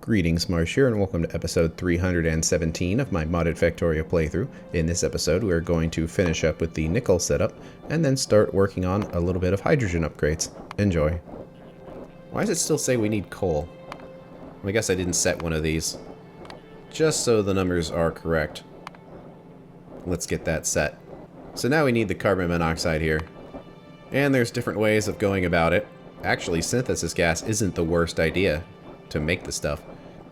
Greetings, Marsh here, and welcome to episode 317 of my modded Factorio playthrough. In this episode, we're going to finish up with the nickel setup, and then start working on a little bit of hydrogen upgrades. Enjoy. Why does it still say we need coal? Well, I guess I didn't set one of these. Just so the numbers are correct. Let's get that set. So now we need the carbon monoxide here. And there's different ways of going about it. Actually, synthesis gas isn't the worst idea to make the stuff.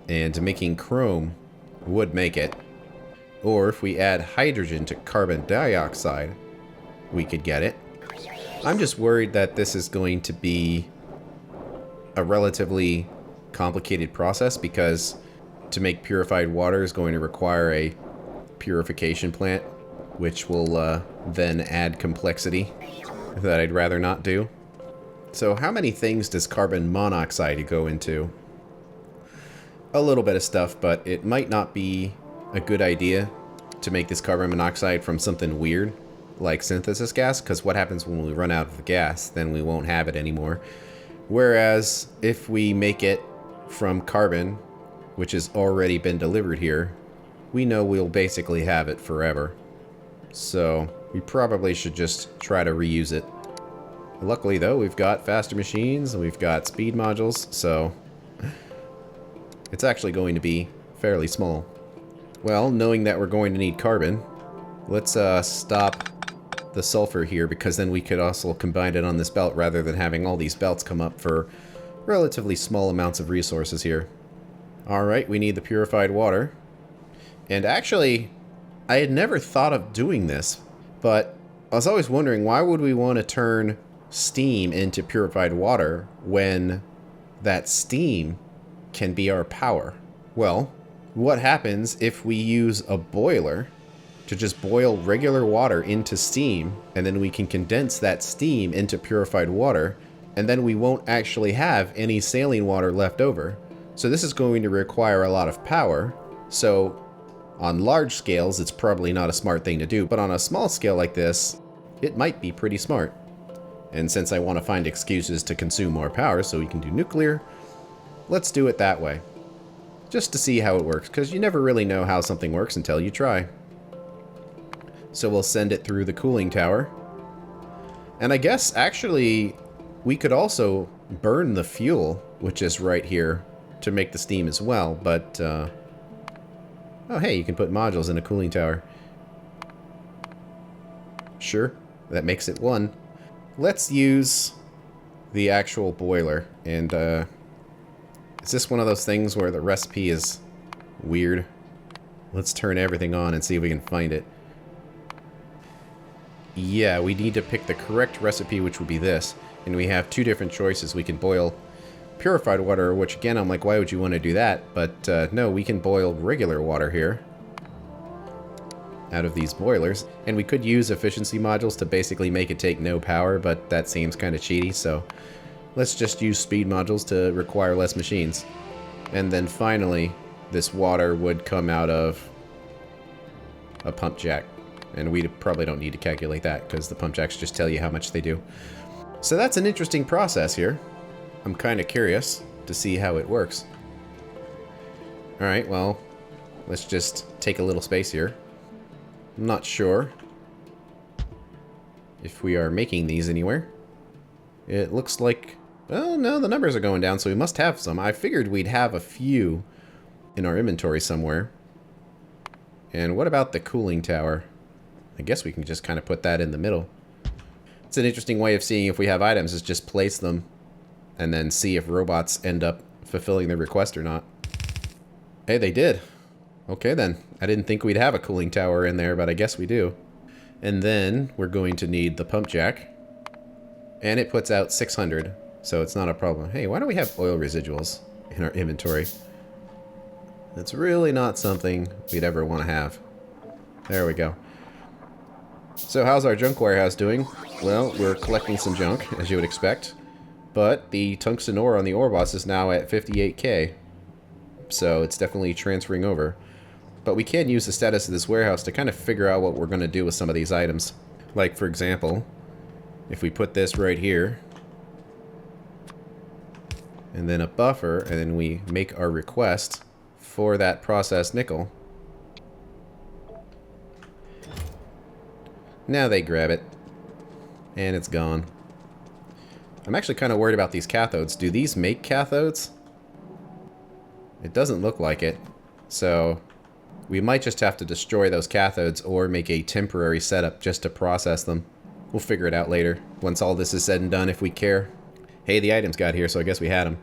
And making chrome would make it. Or if we add hydrogen to carbon dioxide, we could get it. I'm just worried that this is going to be a relatively complicated process because to make purified water is going to require a purification plant, which will then add complexity that I'd rather not do. So how many things does carbon monoxide go into? A little bit of stuff, but it might not be a good idea to make this carbon monoxide from something weird like synthesis gas, because what happens when we run out of the gas? Then we won't have it anymore. Whereas if we make it from carbon, which has already been delivered here, we know we'll basically have it forever. So we probably should just try to reuse it. Luckily though, we've got faster machines and we've got speed modules, so it's actually going to be fairly small. Well, knowing that we're going to need carbon, let's stop the sulfur here, because then we could also combine it on this belt rather than having all these belts come up for relatively small amounts of resources here. Alright, we need the purified water. And actually, I had never thought of doing this, but I was always wondering, why would we want to turn steam into purified water when that steam can be our power? Well, what happens if we use a boiler to just boil regular water into steam, and then we can condense that steam into purified water, and then we won't actually have any saline water left over. So this is going to require a lot of power. So on large scales, it's probably not a smart thing to do, but on a small scale like this, it might be pretty smart. And since I want to find excuses to consume more power so we can do nuclear, let's do it that way. Just to see how it works, because you never really know how something works until you try. So we'll send it through the cooling tower. And I guess, actually, we could also burn the fuel, which is right here, to make the steam as well, but, oh hey, you can put modules in a cooling tower. Sure, that makes it one. Let's use the actual boiler, and, is this one of those things where the recipe is weird? Let's turn everything on and see if we can find it. Yeah, we need to pick the correct recipe, which would be this. And we have two different choices. We can boil purified water, which again, I'm like, why would you want to do that? But no, we can boil regular water here out of these boilers. And we could use efficiency modules to basically make it take no power, but that seems kind of cheaty, so let's just use speed modules to require less machines. And then finally, this water would come out of a pump jack. And we probably don't need to calculate that, because the pump jacks just tell you how much they do. So that's an interesting process here. I'm kind of curious to see how it works. Alright, well, let's just take a little space here. I'm not sure if we are making these anywhere. It looks like, oh no, the numbers are going down, so we must have some. I figured we'd have a few in our inventory somewhere. And what about the cooling tower? I guess we can just kind of put that in the middle. It's an interesting way of seeing if we have items, is just place them and then see if robots end up fulfilling the request or not. Hey, they did. Okay then. I didn't think we'd have a cooling tower in there, but I guess we do. And then we're going to need the pump jack. And it puts out 600, so it's not a problem. Hey, why don't we have oil residuals in our inventory? That's really not something we'd ever want to have. There we go. So how's our junk warehouse doing? Well, we're collecting some junk, as you would expect. But the tungsten ore on the ore boss is now at 58k. So it's definitely transferring over. But we can use the status of this warehouse to kind of figure out what we're going to do with some of these items. Like, for example, if we put this right here, and then a buffer, and then we make our request for that processed nickel. Now they grab it, and it's gone. I'm actually kind of worried about these cathodes. Do these make cathodes? It doesn't look like it, so we might just have to destroy those cathodes or make a temporary setup just to process them. We'll figure it out later, once all this is said and done, if we care. Hey, the items got here, so I guess we had them.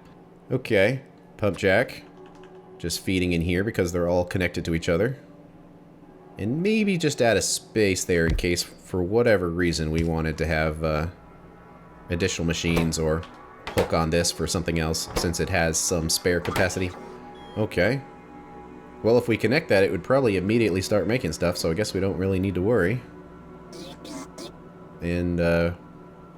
Okay, pump jack. Just feeding in here because they're all connected to each other. And maybe just add a space there in case, for whatever reason, we wanted to have additional machines or hook on this for something else, since it has some spare capacity. Okay. Well, if we connect that, it would probably immediately start making stuff, so I guess we don't really need to worry. And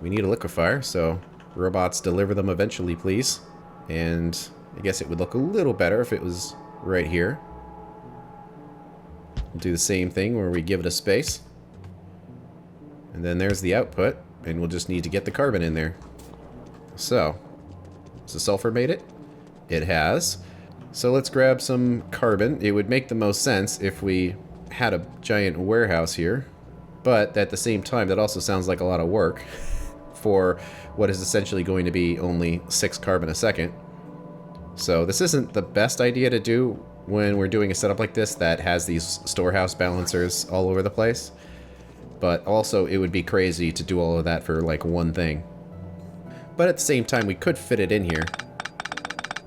we need a liquefier, so robots, deliver them eventually, please. And I guess it would look a little better if it was right here. We'll do the same thing where we give it a space. And then there's the output, and we'll just need to get the carbon in there. So, has the sulfur made it? It has. So let's grab some carbon. It would make the most sense if we had a giant warehouse here. But at the same time, that also sounds like a lot of work for what is essentially going to be only 6 carbon a second. So this isn't the best idea to do when we're doing a setup like this that has these storehouse balancers all over the place. But also, it would be crazy to do all of that for like one thing. But at the same time, we could fit it in here.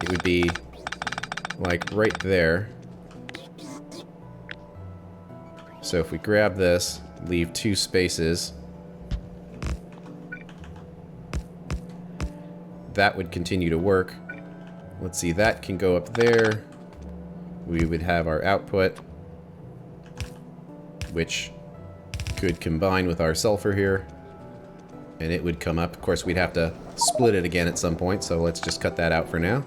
It would be like right there. So if we grab this, leave 2 spaces, that would continue to work. Let's see, that can go up there. We would have our output, which could combine with our sulfur here, and it would come up. Of course, we'd have to split it again at some point, so let's just cut that out for now.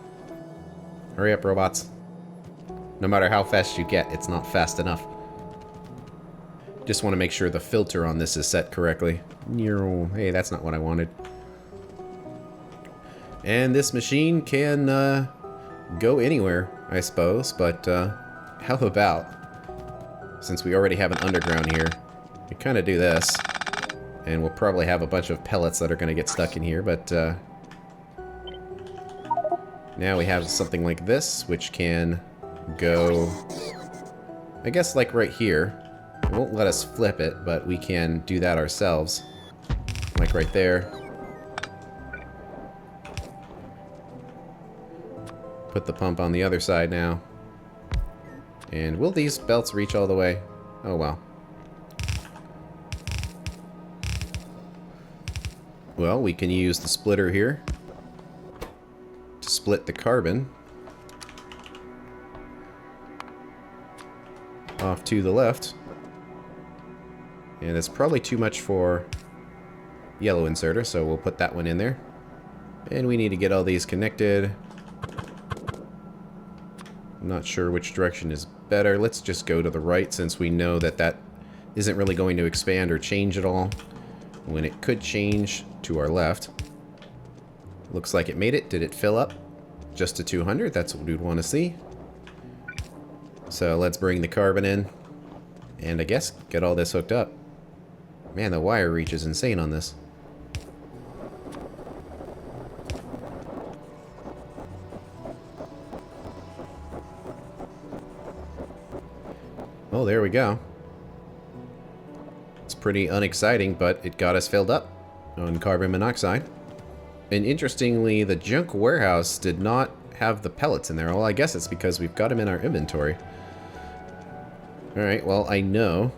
Hurry up, robots. No matter how fast you get, it's not fast enough. Just want to make sure the filter on this is set correctly. Hey, that's not what I wanted. And this machine can go anywhere, I suppose, but how about, since we already have an underground here, we kind of do this, and we'll probably have a bunch of pellets that are going to get stuck in here, but now we have something like this, which can go, I guess, like right here. It won't let us flip it, but we can do that ourselves, like right there. Put the pump on the other side now. And will these belts reach all the way? Oh well. Well, we can use the splitter here to split the carbon off to the left. And it's probably too much for yellow inserter, so we'll put that one in there. And we need to get all these connected. I'm not sure which direction is better. Let's just go to the right, since we know that that isn't really going to expand or change at all, when it could change to our left. Looks like it made it. Did it fill up? Just to 200. That's what we'd want to see. So let's bring the carbon in, and I guess get all this hooked up. Man, the wire reach is insane on this. Oh, there we go. It's pretty unexciting, but it got us filled up on carbon monoxide. And interestingly, the junk warehouse did not have the pellets in there. Well, I guess it's because we've got them in our inventory. Alright, well, I know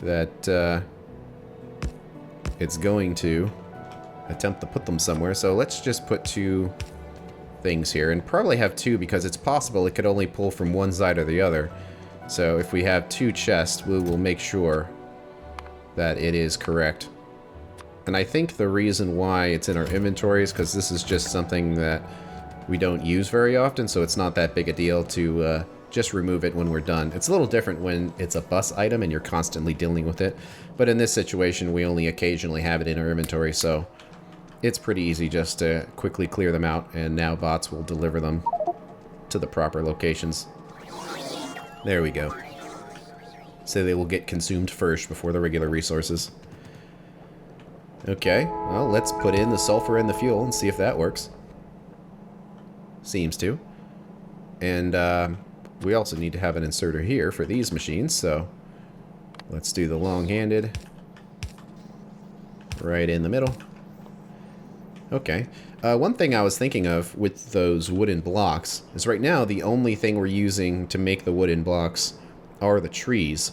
that it's going to attempt to put them somewhere, so let's just put 2 things here, and probably have 2 because it's possible it could only pull from one side or the other. So if we have 2 chests, we will make sure that it is correct. And I think the reason why it's in our inventory is because this is just something that we don't use very often, so it's not that big a deal to just remove it when we're done. It's a little different when it's a bus item and you're constantly dealing with it, but in this situation we only occasionally have it in our inventory, so it's pretty easy just to quickly clear them out, and now bots will deliver them to the proper locations. There we go. So they will get consumed first before the regular resources. Okay, well, let's put in the sulfur and the fuel and see if that works. Seems to. And we also need to have an inserter here for these machines, so let's do the long-handed. Right in the middle. Okay. One thing I was thinking of with those wooden blocks is right now the only thing we're using to make the wooden blocks are the trees.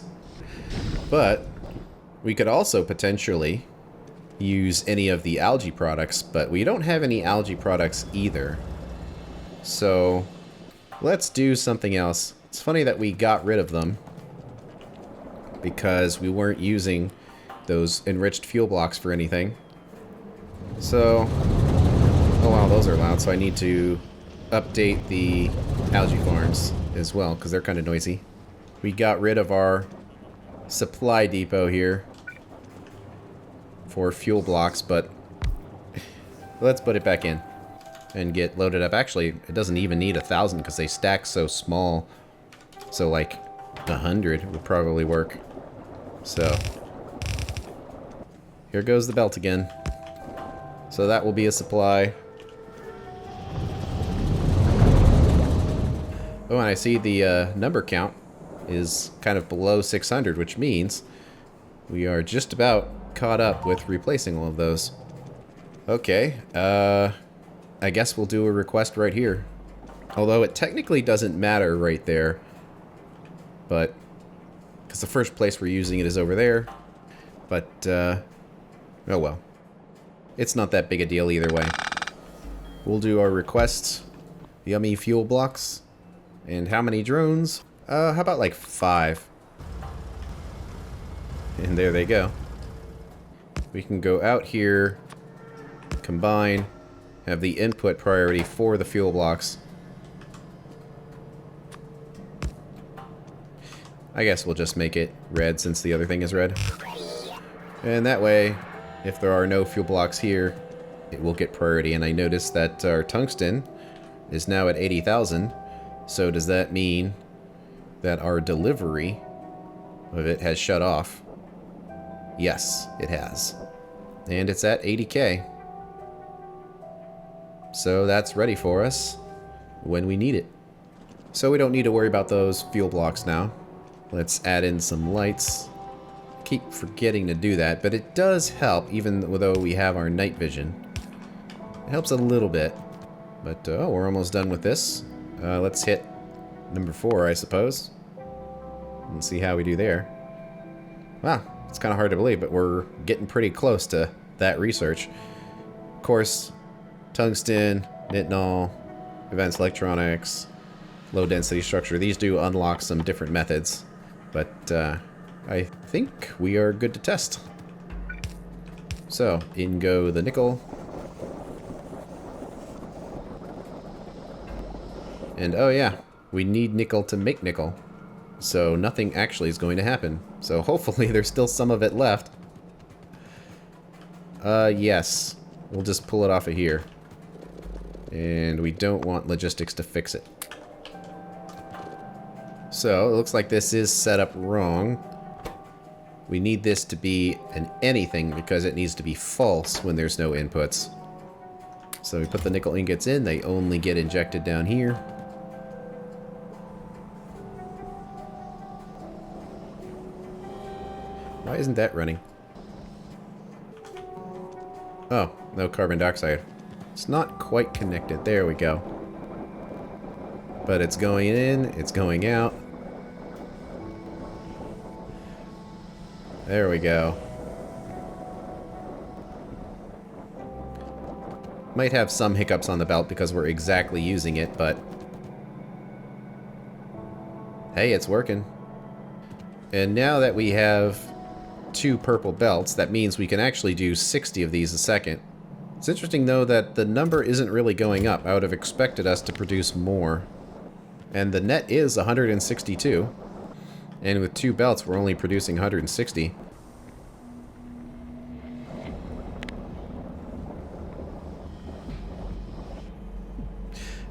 But we could also potentially use any of the algae products, but we don't have any algae products either. So let's do something else. It's funny that we got rid of them because we weren't using those enriched fuel blocks for anything. So, oh wow, those are loud, so I need to update the algae farms as well, because they're kind of noisy. We got rid of our supply depot here for fuel blocks, but let's put it back in and get loaded up. Actually, it doesn't even need 1,000 because they stack so small. So like 100 would probably work. So here goes the belt again. So that will be a supply. Oh, and I see the number count is kind of below 600, which means we are just about caught up with replacing all of those. Okay, I guess we'll do a request right here. Although it technically doesn't matter right there, but because the first place we're using it is over there. But oh well, it's not that big a deal either way. We'll do our requests. Yummy fuel blocks. And how many drones? How about like 5? And there they go. We can go out here, combine, have the input priority for the fuel blocks. I guess we'll just make it red since the other thing is red. And that way, if there are no fuel blocks here, it will get priority. And I noticed that our tungsten is now at 80,000. So does that mean that our delivery of it has shut off? Yes, it has. And it's at 80K. So that's ready for us when we need it. So we don't need to worry about those fuel blocks now. Let's add in some lights. Keep forgetting to do that, but it does help even though we have our night vision. It helps a little bit. But oh, we're almost done with this. Let's hit number 4, I suppose. And see how we do there. Wow, it's kind of hard to believe, but we're getting pretty close to that research. Of course, tungsten, nitinol, advanced electronics, low density structure. These do unlock some different methods, but I think we are good to test. So, in go the nickel. And oh yeah, we need nickel to make nickel. So nothing actually is going to happen. So hopefully there's still some of it left. Yes. We'll just pull it off of here. And we don't want logistics to fix it. So it looks like this is set up wrong. We need this to be an anything because it needs to be false when there's no inputs. So we put the nickel ingots in, they only get injected down here. Why isn't that running? Oh, no carbon dioxide. It's not quite connected. There we go. But it's going in, it's going out. There we go. Might have some hiccups on the belt because we're exactly using it, but hey, it's working. And now that we have 2 purple belts, that means we can actually do 60 of these a second. It's interesting though that the number isn't really going up. I would have expected us to produce more. And the net is 162. And with 2 belts we're only producing 160.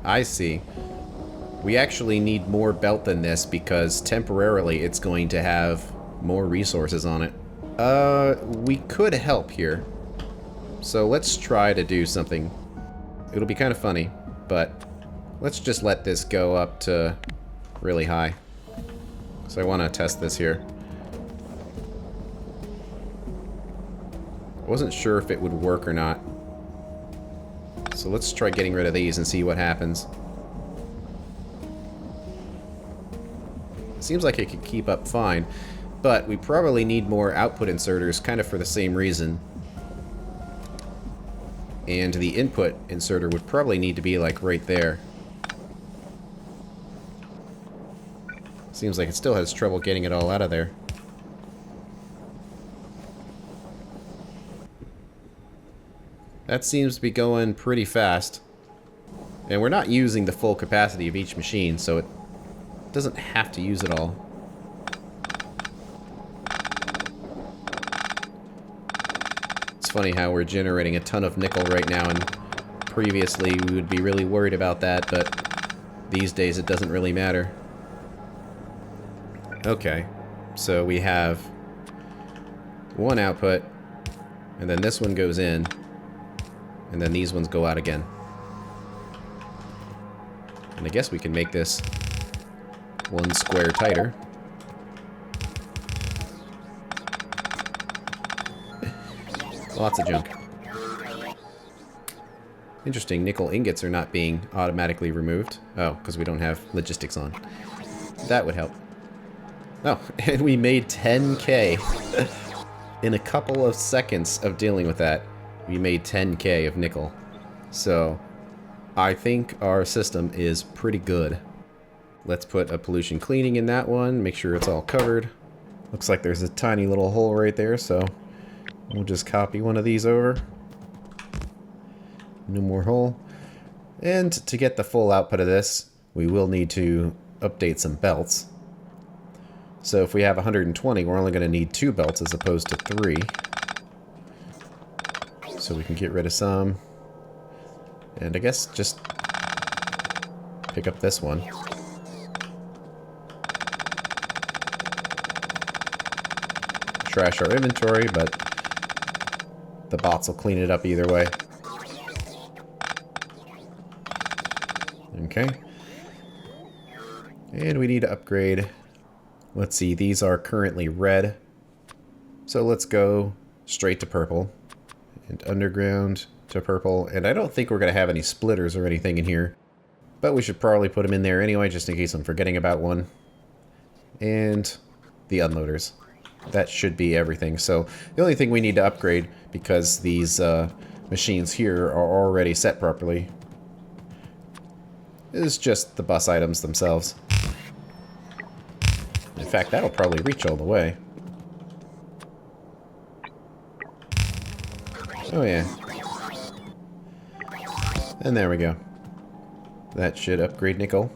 I see. We actually need more belt than this because temporarily it's going to have more resources on it. We could help here. So let's try to do something. It'll be kind of funny, but let's just let this go up to really high. So I want to test this here. I wasn't sure if it would work or not. So let's try getting rid of these and see what happens. Seems like it could keep up fine, but we probably need more output inserters kind of for the same reason. And the input inserter would probably need to be like right there. Seems like it still has trouble getting it all out of there. That seems to be going pretty fast. And we're not using the full capacity of each machine, so it doesn't have to use it all. It's funny how we're generating a ton of nickel right now, and previously we would be really worried about that, but these days it doesn't really matter. Okay, so we have one output, and then this one goes in, and then these ones go out again. And I guess we can make this one square tighter. Lots of junk. Interesting, nickel ingots are not being automatically removed. Oh, because we don't have logistics on. That would help. Oh, and we made 10K. In a couple of seconds of dealing with that, we made 10K of nickel. So, I think our system is pretty good. Let's put a pollution cleaning in that one, make sure it's all covered. Looks like there's a tiny little hole right there, so we'll just copy one of these over. No more hole. And to get the full output of this, we will need to update some belts. So if we have 120, we're only going to need 2 belts as opposed to 3. So we can get rid of some. And I guess just pick up this one. Trash our inventory, but the bots will clean it up either way. Okay. And we need to upgrade. Let's see, these are currently red. So let's go straight to purple. And underground to purple. And I don't think we're going to have any splitters or anything in here. But we should probably put them in there anyway, just in case I'm forgetting about one. And the unloaders. That should be everything. So the only thing we need to upgrade, because these machines here are already set properly, is just the bus items themselves. In fact, that'll probably reach all the way. Oh yeah. And there we go. That should upgrade nickel.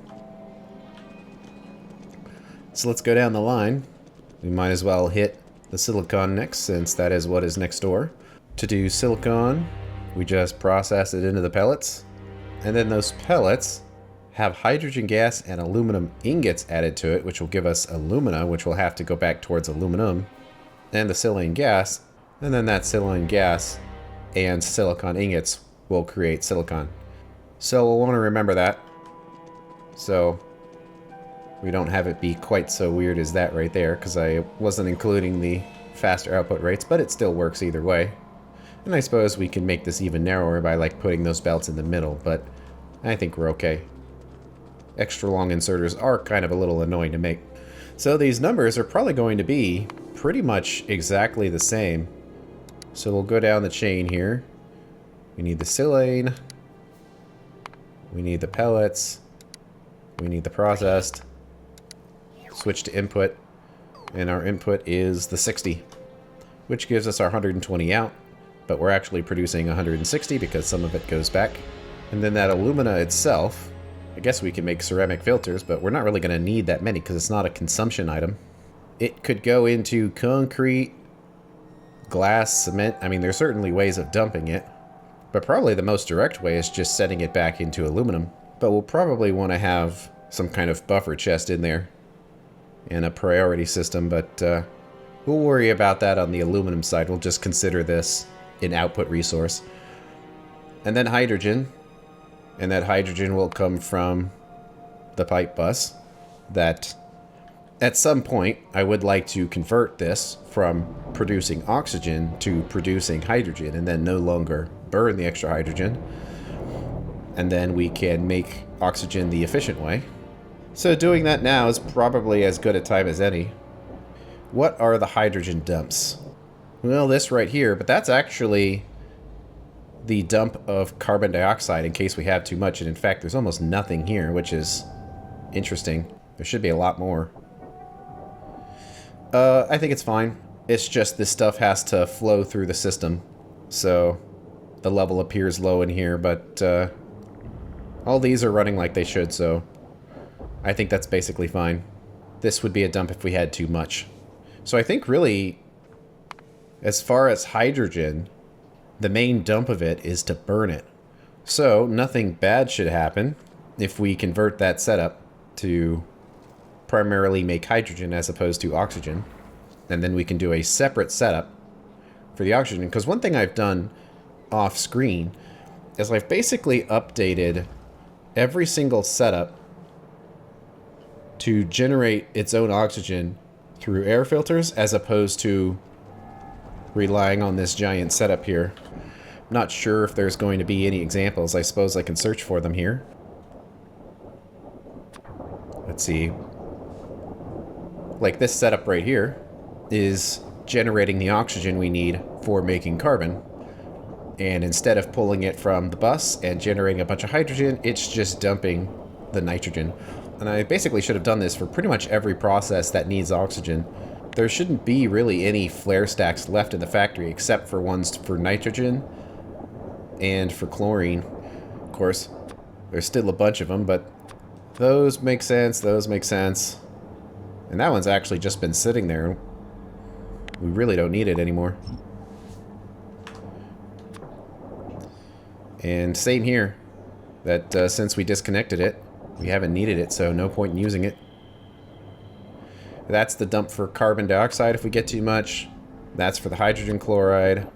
So let's go down the line. We might as well hit the silicon next, since that is what is next door. To do silicon, we just process it into the pellets. And then those pellets have hydrogen gas and aluminum ingots added to it, which will give us alumina, which will have to go back towards aluminum. And the silane gas. And then that silane gas and silicon ingots will create silicon. So we'll want to remember that. So we don't have it be quite so weird as that right there, because I wasn't including the faster output rates, but it still works either way. And I suppose we can make this even narrower by like putting those belts in the middle, but I think we're okay. Extra long inserters are kind of a little annoying to make. So these numbers are probably going to be pretty much exactly the same. So we'll go down the chain here. We need the silane. We need the pellets. We need the processed. Switch to input, and our input is the 60, which gives us our 120 out, but we're actually producing 160 because some of it goes back. And then that alumina itself, I guess we can make ceramic filters, but we're not really going to need that many because it's not a consumption item. It could go into concrete, glass, cement. I mean, there's certainly ways of dumping it, but probably the most direct way is just setting it back into aluminum. But we'll probably want to have some kind of buffer chest in there and a priority system, but we'll worry about that on the aluminum side. We'll just consider this an output resource. And then hydrogen. And that hydrogen will come from the pipe bus that at some point I would like to convert this from producing oxygen to producing hydrogen and then no longer burn the extra hydrogen. And then we can make oxygen the efficient way. So doing that now is probably as good a time as any. What are the hydrogen dumps? Well, this right here, but that's actually the dump of carbon dioxide in case we have too much. And in fact, there's almost nothing here, which is interesting. There should be a lot more. I think it's fine. It's just this stuff has to flow through the system. So the level appears low in here, but all these are running like they should, so I think that's basically fine. This would be a dump if we had too much. So I think really, as far as hydrogen, the main dump of it is to burn it. So nothing bad should happen if we convert that setup to primarily make hydrogen as opposed to oxygen. And then we can do a separate setup for the oxygen. Because one thing I've done off screen is I've basically updated every single setup to generate its own oxygen through air filters as opposed to relying on this giant setup here. I'm not sure if there's going to be any examples. I suppose I can search for them here. Let's see. Like this setup right here is generating the oxygen we need for making carbon. And instead of pulling it from the bus and generating a bunch of hydrogen, it's just dumping the nitrogen. And I basically should have done this for pretty much every process that needs oxygen. There shouldn't be really any flare stacks left in the factory except for ones for nitrogen and for chlorine. Of course, there's still a bunch of them, but those make sense, those make sense. And that one's actually just been sitting there. We really don't need it anymore. And same here, that since we disconnected it, we haven't needed it, so no point in using it. That's the dump for carbon dioxide if we get too much. That's for the hydrogen chloride.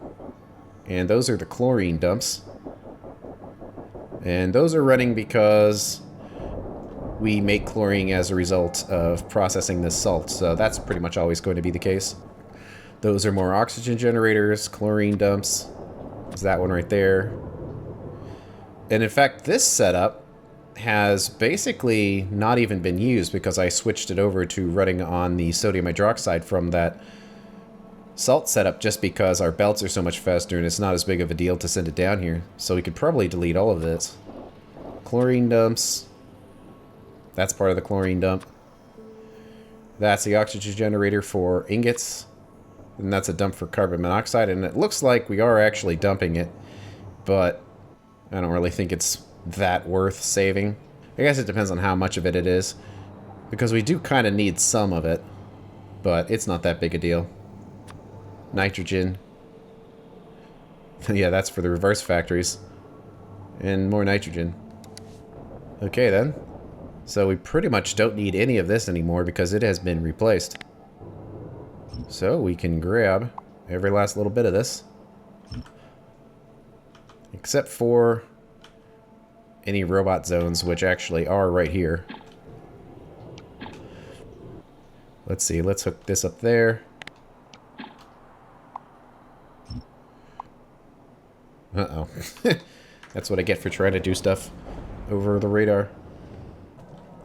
And those are the chlorine dumps. And those are running because we make chlorine as a result of processing this salt, so that's pretty much always going to be the case. Those are more oxygen generators, chlorine dumps. There's that one right there. And in fact, this setup has basically not even been used because I switched it over to running on the sodium hydroxide from that salt setup just because our belts are so much faster and it's not as big of a deal to send it down here. So we could probably delete all of this. Chlorine dumps. That's part of the chlorine dump. That's the oxygen generator for ingots. And that's a dump for carbon monoxide. And it looks like we are actually dumping it, but I don't really think it's that worth saving. I guess it depends on how much of it is, because we do kind of need some of it, but it's not that big a deal. Nitrogen. Yeah, that's for the reverse factories. And more nitrogen. Okay then. So we pretty much don't need any of this anymore because it has been replaced. So we can grab every last little bit of this. Except for any robot zones, which actually are right here. Let's see, let's hook this up there. Uh-oh. That's what I get for trying to do stuff over the radar.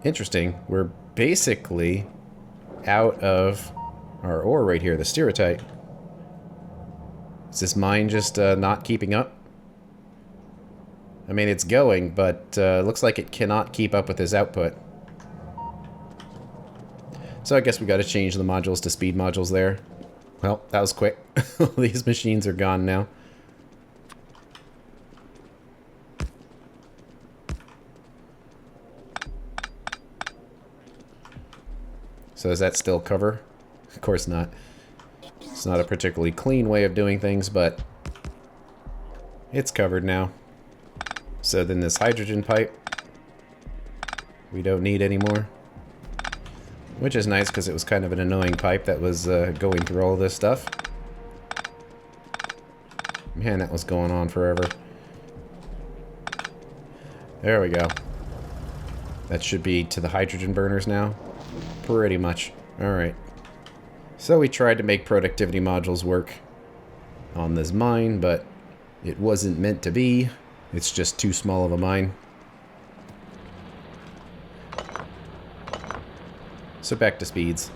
Interesting. We're basically out of our ore right here, the stereotype. Is this mine just not keeping up? I mean, it's going, but looks like it cannot keep up with his output. So I guess we got to change the modules to speed modules there. Well, that was quick. These machines are gone now. So does that still cover? Of course not. It's not a particularly clean way of doing things, but it's covered now. So then this hydrogen pipe we don't need anymore. Which is nice because it was kind of an annoying pipe that was going through all this stuff. Man, that was going on forever. There we go. That should be to the hydrogen burners now. Pretty much. Alright. So we tried to make productivity modules work on this mine, but it wasn't meant to be. It's just too small of a mine. So back to speeds.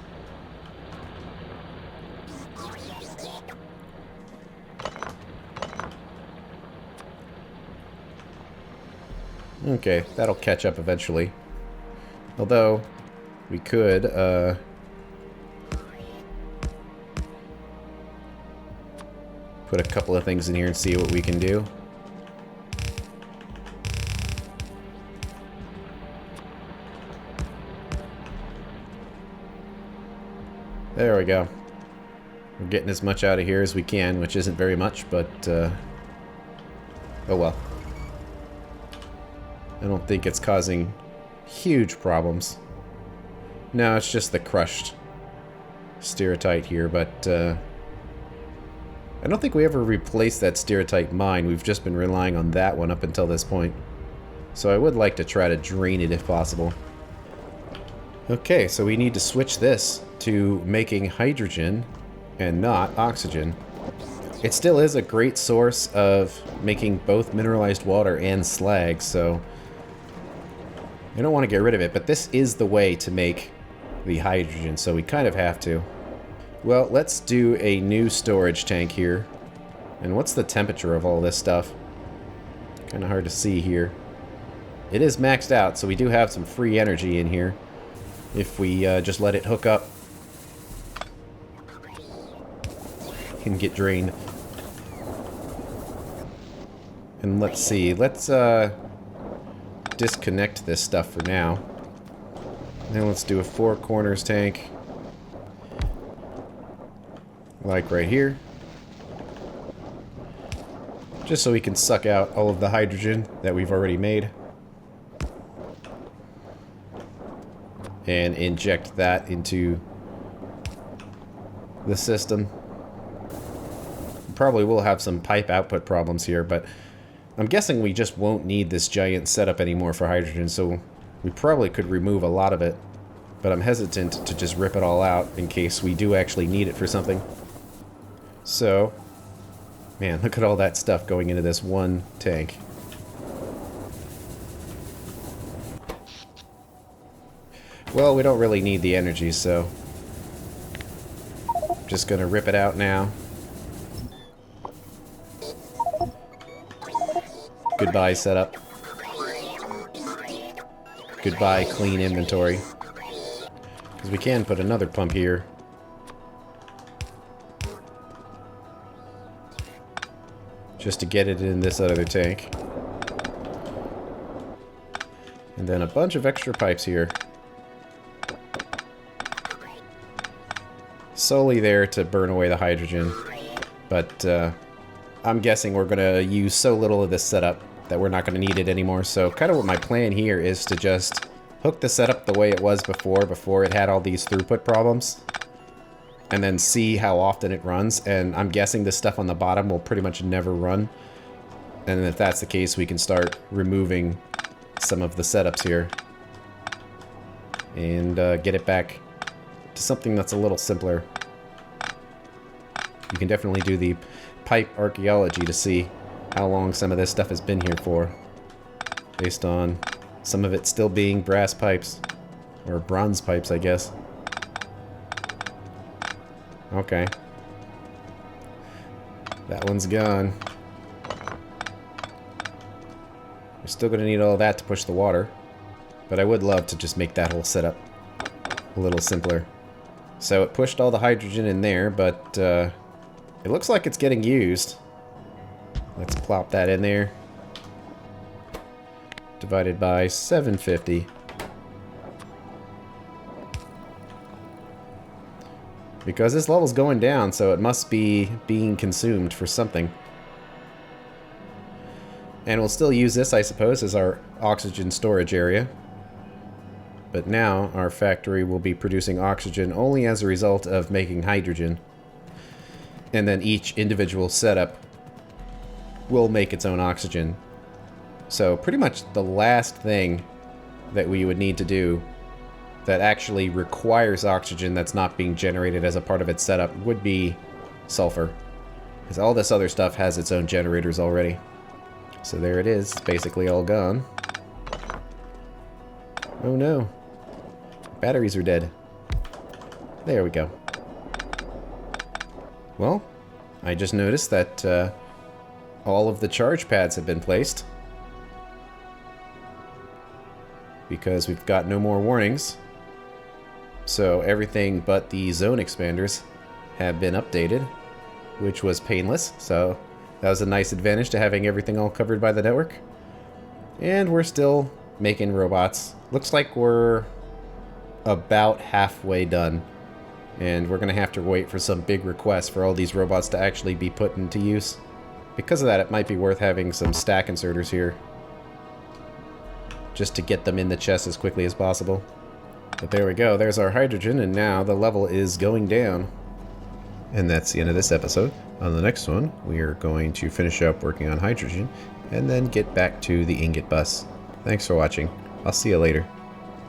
Okay, that'll catch up eventually. Although, we could, put a couple of things in here and see what we can do. There we go. We're getting as much out of here as we can, which isn't very much, but, oh well. I don't think it's causing huge problems. No, it's just the crushed stereotype here, but, I don't think we ever replaced that stereotype mine. We've just been relying on that one up until this point. So I would like to try to drain it if possible. Okay, so we need to switch this to making hydrogen and not oxygen. It still is a great source of making both mineralized water and slag, so I don't want to get rid of it, but this is the way to make the hydrogen, so we kind of have to. Well, let's do a new storage tank here. And what's the temperature of all this stuff? Kind of hard to see here. It is maxed out, so we do have some free energy in here if we just let it hook up and get drained. And let's see, let's disconnect this stuff for now. Then let's do a 4 corners tank. Like right here. Just so we can suck out all of the hydrogen that we've already made. And inject that into the system. Probably will have some pipe output problems here, but I'm guessing we just won't need this giant setup anymore for hydrogen, so we probably could remove a lot of it. But I'm hesitant to just rip it all out in case we do actually need it for something. So, man, look at all that stuff going into this one tank. Well, we don't really need the energy, so just gonna rip it out now. Goodbye, setup. Goodbye, clean inventory. Because we can put another pump here. Just to get it in this other tank. And then a bunch of extra pipes here. Solely there to burn away the hydrogen. But I'm guessing we're going to use so little of this setup that we're not going to need it anymore. So kind of what my plan here is to just hook the setup the way it was before it had all these throughput problems. And then see how often it runs. And I'm guessing this stuff on the bottom will pretty much never run. And if that's the case, we can start removing some of the setups here. And get it back to something that's a little simpler. You can definitely do the pipe archaeology to see how long some of this stuff has been here for. Based on some of it still being brass pipes. Or bronze pipes, I guess. Okay. That one's gone. We're still going to need all that to push the water. But I would love to just make that whole setup a little simpler. So it pushed all the hydrogen in there, but it looks like it's getting used. Let's plop that in there. Divided by 750. Because this level's going down, so it must be being consumed for something. And we'll still use this, I suppose, as our oxygen storage area. But now our factory will be producing oxygen only as a result of making hydrogen. And then each individual setup will make its own oxygen. So pretty much the last thing that we would need to do that actually requires oxygen that's not being generated as a part of its setup would be sulfur. Because all this other stuff has its own generators already. So there it is, basically all gone. Oh no. Batteries are dead. There we go. Well, I just noticed that all of the charge pads have been placed. Because we've got no more warnings. So everything but the zone expanders have been updated, which was painless. So that was a nice advantage to having everything all covered by the network. And we're still making robots. Looks like we're about halfway done. And we're going to have to wait for some big requests for all these robots to actually be put into use. Because of that, it might be worth having some stack inserters here. Just to get them in the chest as quickly as possible. But there we go, there's our hydrogen, and now the level is going down. And that's the end of this episode. On the next one, we are going to finish up working on hydrogen, and then get back to the ingot bus. Thanks for watching. I'll see you later.